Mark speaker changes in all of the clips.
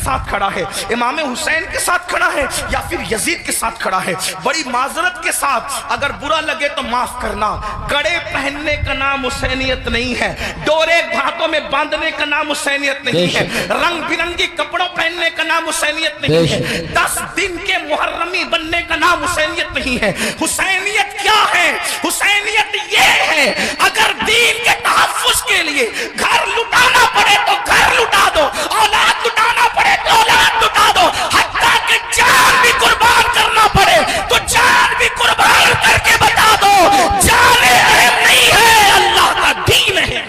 Speaker 1: ساتھ کھڑا ہے، امام حسین کے ساتھ کھڑا ہے یا پھر یزید کے ساتھ کھڑا ہے؟ بڑی معذرت کے ساتھ اگر برا لگے تو معاف کرنا، کڑے پہننے کا نام حسینیت نہیں ہے، ڈورے ہاتھوں میں باندھنے کا نام حسینیت نہیں ہے، رنگ برنگی کپڑوں پہننے کا نام حسینیت نہیں ہے، 10 دن کے محرمی بننے کا نام حسینیت نہیں ہے۔ حسینیت کیا ہے؟ حسینیت یہ ہے اگر دین کے تحفظ کے لیے گھر لٹانا پڑے تو گھر لٹا دو، اولاد لٹانا پڑے تو اولاد لٹا دو، حتیٰ کہ جان بھی قربان کرنا پڑے تو جان بھی قربان کر کے بتا دو جان اہم نہیں ہے، اللہ کا دین ہے۔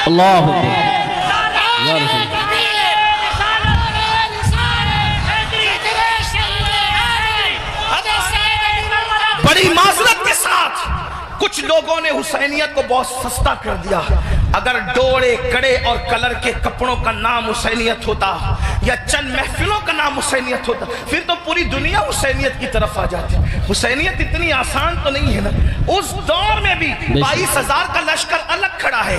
Speaker 2: اللہ
Speaker 1: بڑی معذرت کے ساتھ کچھ لوگوں نے حسینیت کو بہت سستا کر دیا۔ اگر ڈوڑے کڑے اور کلر کے کپڑوں کا نام حسینیت ہوتا یا چند محفلوں کا نام حسینیت ہوتا پھر تو پوری دنیا حسینیت کی طرف آ جاتی۔ حسینیت اتنی آسان تو نہیں ہے نا۔ اس دور میں بھی 22,000 کا لشکر الگ کھڑا ہے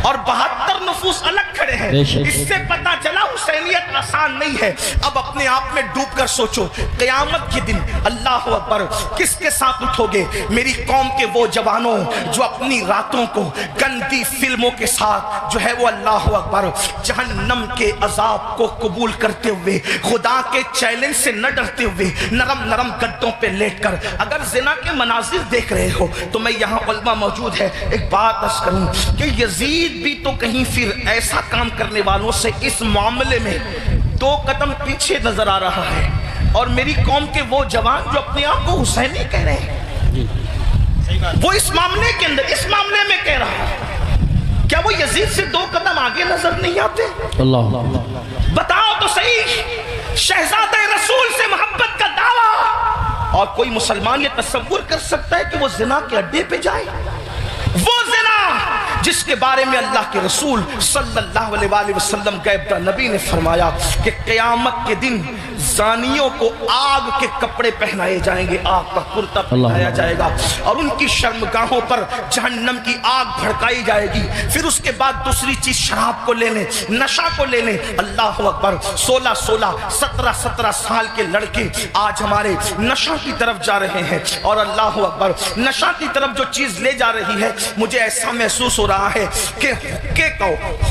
Speaker 1: اور 72 نفوس الگ کھڑے ہیں، اس سے پتا چلا حسینیت آسان نہیں ہے۔ اب اپنے آپ میں ڈوب کر سوچو قیامت کے دن اللہ اکبر کس کے ساتھ اٹھو گے؟ میری قوم کے وہ جوانوں جو اپنی راتوں کو گندی فلموں کے ساتھ جو ہے وہ اللہ اکبر جہنم کے عذاب کو قبول کرتے ہوئے خدا کے چیلنج سے نہ ڈرتے ہوئے نرم نرم گدوں پہ لیٹ کر اگر زنا کے مناظر دیکھ رہے ہو تو میں یہاں علماء موجود ہے ایک بات عرض کروں کہ یزید بھی تو کہیں پھر ایسا کام کرنے والوں سے اس معاملے میں 2 قدم پیچھے نظر آ رہا ہے، اور میری قوم کے وہ جوان جو اپنے آپ کو حسینی کہہ رہے ہیں وہ اس معاملے کے اندر اس معاملے میں کہہ رہا ہے، کیا وہ یزید سے 2 قدم آگے نظر نہیں آتے؟
Speaker 2: اللہ
Speaker 1: بتاؤ تو صحیح، شہزادہ رسول سے محبت کا دعویٰ، اور کوئی مسلمان یہ تصور کر سکتا ہے کہ وہ زنا کے اڈے پہ جائے؟ وہ زنا جس کے بارے میں اللہ کے رسول صلی اللہ علیہ وآلہ وسلم غیب داں نبی نے فرمایا کہ قیامت کے دن زانیوں کو آگ کے کپڑے پہنائے جائیں گے، آگ کا کرتا پہنایا جائے گا، اور ان کی شرمگاہوں پر جہنم کی آگ بھڑکائی جائے گی۔ پھر اس کے بعد دوسری چیز شراب کو لینے، نشہ کو لینے، اللہ اکبر 16 17 سال کے لڑکے آج ہمارے نشہ کی طرف جا رہے ہیں، اور اللہ اکبر نشہ کی طرف جو چیز لے جا رہی ہے مجھے ایسا محسوس ہو رہا ہے کہ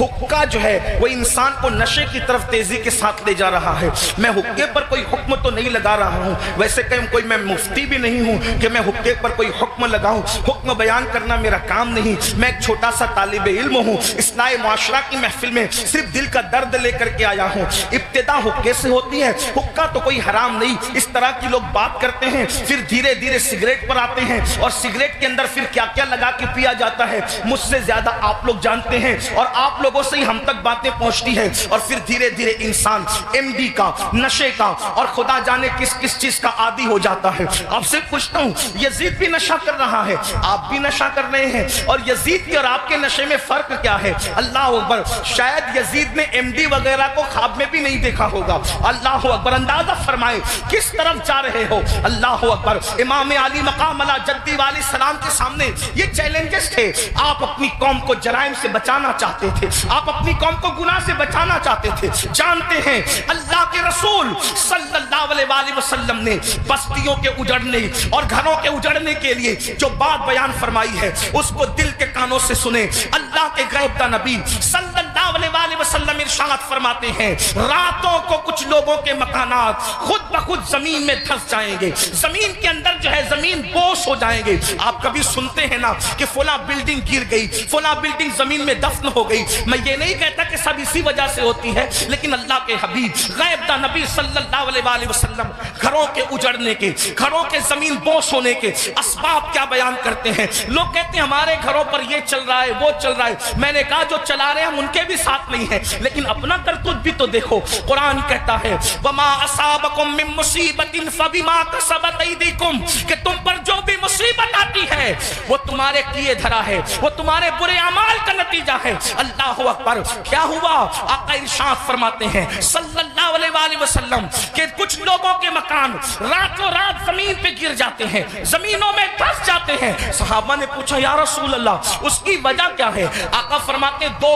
Speaker 1: حقہ جو ہے وہ انسان کو نشے کی طرف تیزی کے ساتھ لے جا رہا ہے۔ میں حقے پر کوئی حکم تو نہیں لگا رہا ہوں، ویسے کوئی میں مفتی بھی نہیں ہوں کہ میں حقے پر کوئی حکم لگاؤں، حکم بیان کرنا میرا کام نہیں، میں ایک چھوٹا سا طالب علم ہوں، اصلاح معاشرہ کی محفل میں صرف دل کا درد لے کر کے آیا ہوں۔ ابتدا حقے سے ہوتی ہے، حقہ تو کوئی حرام نہیں، اس طرح کی لوگ بات کرتے ہیں، پھر دھیرے دھیرے سگریٹ پر آتے ہیں، اور سگریٹ کے اندر پھر کیا کیا لگا کے پیا جاتا ہے مجھ سے زیادہ آپ لوگ جانتے ہیں، اور آپ لوگوں سے ہی ہم تک باتیں پہنچتی ہیں، اور پھر دھیرے دھیرے انسان ایم ڈی کا، نشے کا، اور خدا جانے کس کس چیز کا عادی ہو جاتا ہے۔ آپ سے پوچھتا ہوں یزید بھی نشہ کر رہا ہے، آپ بھی نشہ کر رہے ہیں، اور یزید کے اور آپ کے نشے میں فرق کیا ہے؟ اللہ اکبر شاید یزید نے ایم ڈی وغیرہ کو خواب میں بھی نہیں دیکھا ہوگا۔ اللہ اکبر اندازہ فرمائے کس طرف جا رہے ہو۔ اللہ اکبر امام علی مقام علی جدی والی سلام کے سامنے یہ چیلنجز تھے، آپ اپنی قوم کو جرائم سے بچانا چاہتے تھے، آپ اپنی قوم کو گناہ سے بچانا چاہتے تھے، جانتے ہیں اللہ کے رسول صلی اللہ علیہ وآلہ وسلم نے بستیوں کے اجڑنے اور گھروں کے اجڑنے کے لیے جو بات بیان فرمائی ہے اس کو دل کے کانوں سے سنے۔ اللہ کے غیب داں نبی صلی اللہ علیہ وآلہ وسلم ارشاد فرماتے ہیں راتوں کو کچھ لوگوں کے مکانات خود بخود زمین میں دھس جائیں گے، زمین کے اندر جو ہے زمین بوس ہو جائیں گے۔ آپ کبھی سنتے ہیں نا کہ فلاں بلڈنگ گر گئی، فلاں بلڈنگ زمین میں دفن ہو گئی، میں یہ نہیں کہتا کہ سب اسی وجہ سے ہوتی ہے، لیکن اللہ کے حبیب غیب داں نبی صلی اللہ علیہ وآلہ وسلم گھروں کے اجڑنے کے، گھروں کے زمین بوس ہونے کے اسباب کیا بیان کرتے ہیں۔ لوگ کہتے ہیں ہمارے گھروں پر یہ چل رہا ہے وہ چل رہا ہے، میں نے کہا جو چلا رہے ہیں ہم ان کے بھی ساتھ نہیں ہیں، لیکن اپنا کرتوت بھی تو دیکھو۔ قرآن کہتا ہے وما اصابکم من مصیبت فبما کسبت ایدیکم، کہ تم پر جو بھی مصیبت آتی ہے وہ تمہارے کیے دھرا ہے، وہ تمہارے برے اعمال کا نتیجہ ہے۔ اللہ اکبر کیا ہوا؟ آقا ارشاد فرماتے ہیں صلی اللہ علیہ وآلہ وسلم کہ کچھ لوگوں کے مکان راتوں رات زمین پہ گر جاتے ہیں، زمینوں میں دھس جاتے ہیں۔ صحابہ نے پوچھا یا رسول اللہ اس کی وجہ کیا ہے؟ آقا فرماتے 2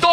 Speaker 1: 2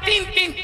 Speaker 1: 3-3,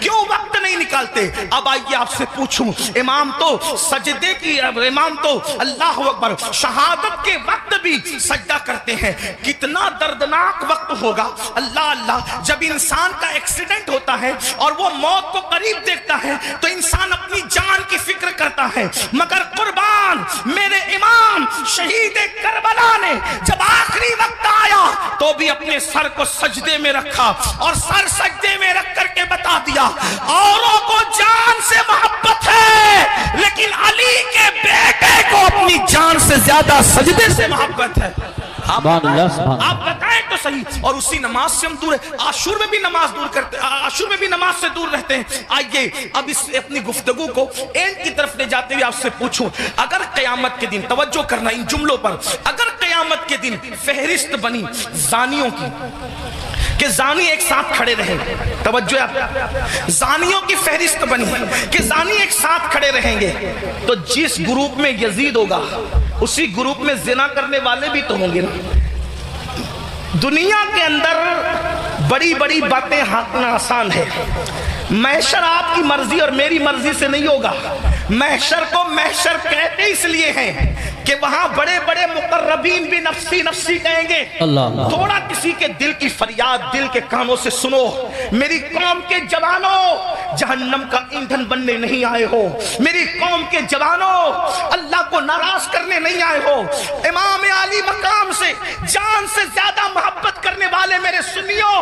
Speaker 1: کیوں وقت نہیں نکالتے؟ اب آئیے آپ سے پوچھوں، امام تو سجدے کی، امام تو اللہ اکبر شہادت کے وقت بھی سجدہ کرتے ہیں، کتنا دردناک وقت ہوگا اللہ اللہ جب انسان کا ایکسیڈنٹ ہوتا ہے اور وہ موت کو قریب دیکھتا ہے تو انسان اپنی جان کی فکر کرتا ہے، مگر قربان میرے امام شہید کربلا نے جب آخری وقت آیا تو بھی اپنے سر کو سجدے میں رکھا اور سر سجدے میں رکھ کر کے بتا دیا اوروں کو جان سے محبت ہے لیکن علی کے بیٹے کو اپنی جان سے زیادہ سجدے سے محبت ہے۔ آپ بتائیں تو صحیح۔ اور اسی نماز سے ہم دور ہیں، عاشور میں بھی نماز دور کرتے، عاشور میں بھی نماز سے دور رہتے ہیں۔ آئیے اب اس اپنی گفتگو کو اینڈ کی طرف لے جاتے ہوئے آپ سے پوچھوں، اگر قیامت کے دن، توجہ کرنا ان جملوں پر، اگر قیامت کے دن فہرست بنی زانیوں کی کہ زانی ایک ساتھ کھڑے رہیں، توجہ آپ، زانیوں کی فہرست بنی کہ زانی ایک ساتھ کھڑے رہیں گے، تو جس گروپ میں یزید ہوگا اسی گروپ میں زنا کرنے والے بھی تو ہوں گے نا۔ دنیا کے اندر بڑی بڑی باتیں ہانکنا آسان ہے، محشر آپ کی مرضی اور میری مرضی سے نہیں ہوگا۔ محشر کو محشر کہتے اس لیے ہیں کہ وہاں بڑے بڑے مقربین بھی نفسی نفسی کہیں گے۔ تھوڑا کسی کے دل کی فریاد دل کے کانوں سے سنو، میری قوم کے جوانوں جہنم کا ایندھن بننے نہیں آئے ہو، میری قوم کے جوانوں اللہ کو ناراض کرنے نہیں آئے ہو، امام علی مقام سے جان سے زیادہ محبت کرنے والے میرے سنیو،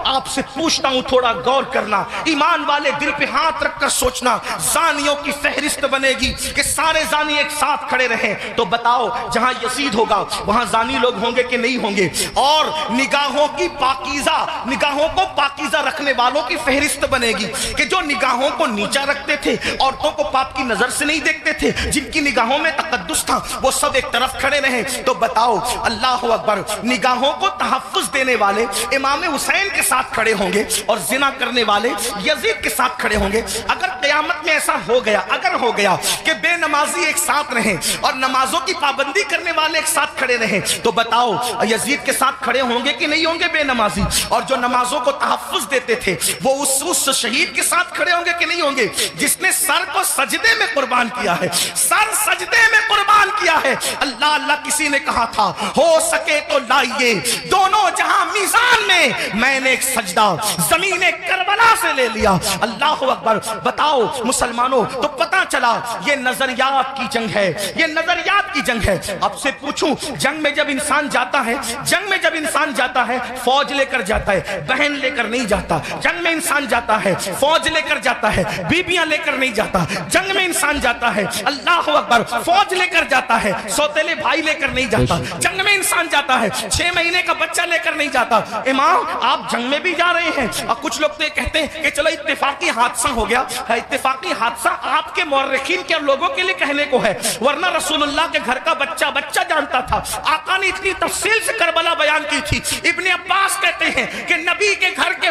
Speaker 1: آپ سے پوچھتا ہوں تھوڑا غور کرنا، ایمان والے دل پہ ہاتھ رکھ کر سوچنا، زانیوں کی فہرست بنے گی کہ سارے زانی ایک ساتھ کھڑے رہیں، تو بتاؤ جہاں یزید ہوگا وہاں زانی لوگ ہوں گے کہ نہیں ہوں گے؟ اور نگاہوں کی پاکیزہ، نگاہوں کو پاکیزہ رکھنے والوں کی فہرست بنے گی کہ جو نگاہوں کو نیچا رکھتے تھے، عورتوں کو پاپ کی نظر سے نہیں دیکھتے تھے، جن کی نگاہوں میں تقدس تھا وہ سب ایک طرف کھڑے رہیں۔ تو بتاؤ اللہ اکبر، نگاہوں کو تحفظ دینے والے امام حسین کے ساتھ کھڑے ہوں گے اور زنا کرنے والے یزید کے ساتھ کھڑے ہوں گے۔ اگر قیامت میں ایسا ہو گیا، اگر ہو گیا کہ بے نمازی ایک ساتھ رہیں اور نمازوں کی پابندی کرنے والے ایک ساتھ کھڑے رہیں، تو بتاؤ یزید کے ساتھ کھڑے ہوں گے کہ نہیں ہوں گے بے نمازی؟ اور جو نمازوں کو تحفظ دیتے تھے وہ اس شہید کے ساتھ کھڑے ہوں گے کہ نہیں ہوں گے جس نے سر کو سجدے میں قربان کیا ہے، سر سجدے میں قربان کیا ہے؟ اللہ اللہ کسی نے کہا تھا ہو سکے تو لائیے دونوں جہاں میزان میں نے ایک سجدہ زمین کربلا سے لے لیا۔ اللہ اکبر۔ بتاؤ مسلمانوں، تو پتہ چلا یہ نظریات کی جنگ ہے، یہ نظریات کی جنگ ہے۔ اب سے پوچھوں، جنگ میں جب انسان جاتا ہے، جنگ میں جب انسان جاتا ہے فوج لے کر جاتا ہے، بہن لے کر نہیں جاتا۔ جنگ میں انسان جاتا ہے فوج لے کر جاتا ہے، بیبیاں لے کر نہیں جاتا۔ جنگ میں انسان جاتا ہے اللہ اکبر فوج لے کر جاتا ہے، سوتیلے بھائی لے کر نہیں جاتا۔ جنگ میں انسان جاتا ہے 6 مہینے کا بچہ لے کر نہیں جاتا۔ امام آپ جنگ میں بھی جا رہے ہیں، اور کچھ لوگ تو یہ کہتے ہیں کہ چلو اتفاقی حادثہ ہو گیا، اتفاقی حادثہ آپ کے مورخین کے لوگوں کے لیے کہنے کو ہے، ورنہ رسول اللہ کے گھر کا بچہ جانتا تھا۔ آقا نے اتنی تفصیل سے کربلا بیان کی تھی۔ ابن عباس کہتے ہیں کہ نبی کے گھر کے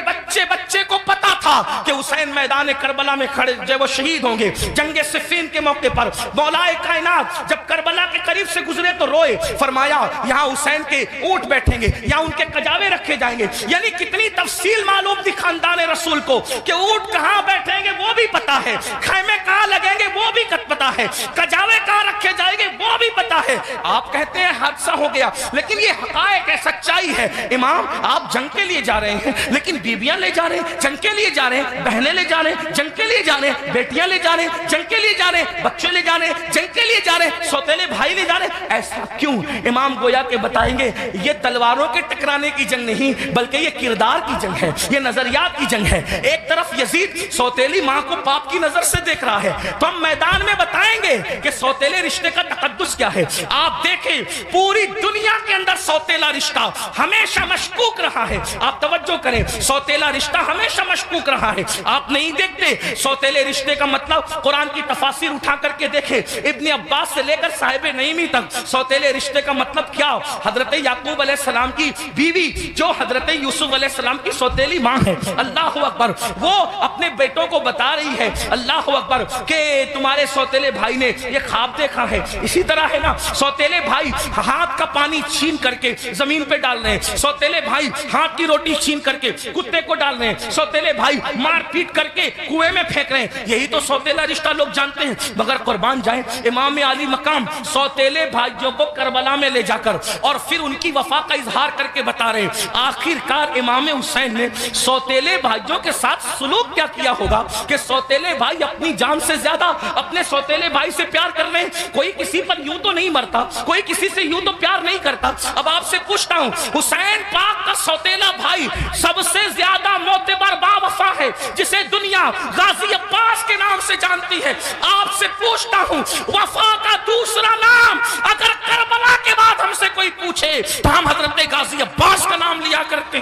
Speaker 1: بچے کو پتا تھا کہ حسین میدان کربلا میں کھڑے جب وہ شہید ہوں گے۔ جنگ صفین کے موقع پر مولا کائنات جب کربلا کے قریب سے گزرے تو روئے، فرمایا یہاں حسین کے اونٹ بیٹھیں گے، یہاں ان کے کجاوے رکھے جائیں گے۔ یعنی کتنی تفصیل معلوم تھی خاندان رسول کو کہ اونٹ کہاں بیٹھیں گے وہ بھی پتا ہے، خیمے کہاں لگیں گے وہ بھی پتا ہے، کجاوے کہاں رکھے جائیں گے وہ بھی پتا ہے۔ آپ کہتے ہیں حادثہ ہو گیا، لیکن یہ حقائق ہے، سچائی ہے۔ امام آپ جنگ کے لیے جا رہے ہیں لیکن بیویاں لے جا رہے ہیں، جنگ کے لیے جا رہے ہیں، بہنیں لے جا رہے ہیں، جنگ کے لیے جا رہے ہیں، بیٹیاں لے جا رہے ہیں، جنگ کے لیے جا رہے ہیں، بچے لے جا رہے ہیں، جنگ کے لیے جا رہے ہیں، سوتیلے بھائی لے جا رہے ہیں۔ ایسا کیوں؟ امام گویا کے بتائیں گے یہ تلواروں کے ٹکرانے کی جنگ نہیں بلکہ یہ کردار کی جنگ ہے، یہ نظریات کی جنگ ہے۔ ایک طرف یزید سوتیلی ماں کو پاپ کی نظر سے دیکھ رہا ہے، تو ہم میدان میں بتائیں گے کہ سوتیلے رشتے کا تقدس کیا ہے۔ آپ دیکھیں پوری دنیا کے اندر سوتیلا رشتہ ہمیشہ مشکوک رہا ہے۔ آپ توجہ کریں، سوتیلا رشتہ ہمیشہ مشکوک رہا ہے۔ آپ نہیں دیکھتے سوتیلے رشتے کا مطلب قرآن کی تفاسیر اٹھا کر کے دیکھیں، ابن عباس سے لے کر صاحب نعیمی تک سوتیلے رشتے کا مطلب کیا؟ حضرت یعقوب علیہ السلام کی بیوی جو حضرت یوسف علیہ السلام کی سوتیلی ماں ہے، اللہ اکبر، وہ اپنے بیٹوں کو بتا رہی ہے اللہ اکبر کہ تمہارے سوتیلے بھائی نے یہ خواب دیکھا ہے۔ اسی طرح ہے نا سوتیلے بھائی ہاتھ کا پانی چھین کر کے زمین پہ ڈال رہے ہیں، سوتیلے بھائی ہاتھ کی روٹی چھین کر کے کتے کو ڈال رہے ہیں، سوتیلے بھائی مار پیٹ کر کے کنویں میں پھینک رہے ہیں. یہی تو سوتیلا رشتہ لوگ جانتے ہیں. مگر قربان جائیں امام علی مقام سوتیلے بھائیوں کو کربلا میں لے جا کر اور پھر ان کی وفا کا اظہار کر کے بتا رہے ہیں. آخر کار امام حسین نے سوتیلے بھائیوں کے ساتھ سلوک کیا کیا ہوگا کہ سوتیلے بھائی اپنی جان سے زیادہ اپنے سوتیلے بھائی سے پیار کر رہے ہیں. کوئی کسی پر یوں تو نہیں مرتا، کوئی کسی سے یوں تو پیار نہیں کرتا. اب آپ سے پوچھتا ہوں، حسین پاک کا سوتیلا بھائی سب سے زیادہ معتبر با وفا ہے جسے دنیا غازی عباس کے نام سے جانتی ہے. آپ سے پوچھتا ہوں، وفا کا دوسرا نام اگر کربلا کے بعد ہم سے کوئی پوچھے تو ہم حضرت غازی عباس کا نام لیا کرتے.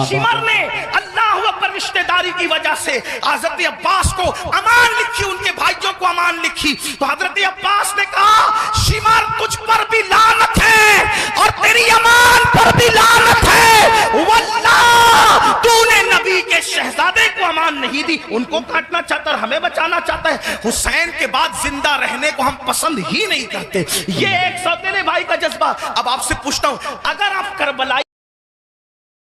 Speaker 1: شمر نے اللہ اکبر رشتہ داری کی وجہ سے حضرت عباس کو امان لکھی، ان کے بھائیوں کو امان لکھی. تو حضرت عباس نے کہا شمر تجھ پر بھی لعنت ہے اور تیری امان پر بھی لعنت ہے، واللہ تو نے نبی کے شہزادے کو امان نہیں دی. ان کو کاٹنا چاہتا اور ہمیں بچانا چاہتا ہے. حسین کے بعد زندہ رہنے کو ہم پسند ہی نہیں کرتے. یہ ایک سوتیلے بھائی کا جذبہ. اب آپ سے پوچھتا ہوں، اگر آپ